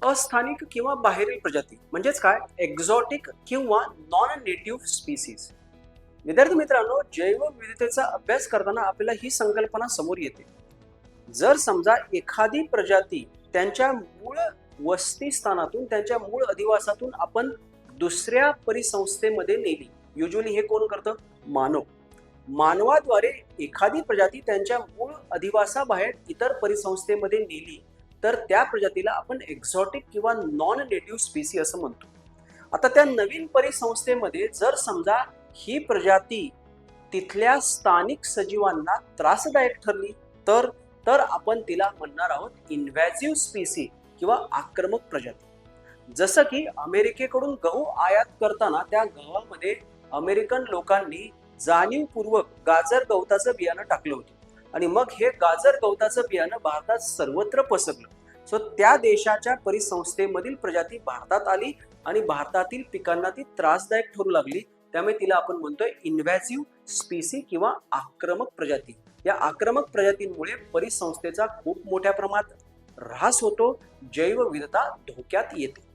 अस्थानिक किंवा बाहेरील प्रजाती म्हणजेच काय, एक्झॉटिक किंवा नॉन नेटिव्ह स्पीसीज. विद्यार्थी मित्रांनो, जैवविविधतेचा अभ्यास करताना आपल्याला ही संकल्पना समोर येते. जर समजा एखादी प्रजाती त्यांच्या मूळ वस्तीस्थानातून, त्यांच्या मूळ अधिवासातून आपण दुसऱ्या परिसंस्थेमध्ये नेली, युजली हे कोण करतं? मानव. मानवाद्वारे एखादी प्रजाती त्यांच्या मूळ अधिवासाबाहेर इतर परिसंस्थेमध्ये नेली तर त्या प्रजातीला आपण एक्झॉटिक किंवा नॉन नेटिव्ह स्पीसी असं म्हणतो. आता त्या नवीन परिसंस्थेमध्ये जर समजा ही प्रजाती तिथल्या स्थानिक सजीवांना त्रासदायक ठरली तर तर आपण तिला म्हणणार आहोत इन्व्हेसिव्ह स्पीसी किंवा आक्रमक प्रजाती. जसं की अमेरिकेकडून गहू आयात करताना त्या गव्हामध्ये अमेरिकन लोकांनी जाणीवपूर्वक गाजर गवताचं बियाणं टाकलं होतं आणि मग हे गाजर गवताचं बियाणं भारतात सर्वत्र पसरलं. सो त्या देशाच्या परिसंस्थेमधील प्रजाती भारतात आली आणि भारतातील पिकांना ती त्रासदायक ठरू लागली. त्यामुळे तिला आपण म्हणतोय इन्व्हेसिव्ह स्पीसी किंवा आक्रमक प्रजाती. या आक्रमक प्रजातींमुळे परिसंस्थेचा खूप मोठ्या प्रमाणात ऱ्हास होतो, जैवविविधता धोक्यात येते.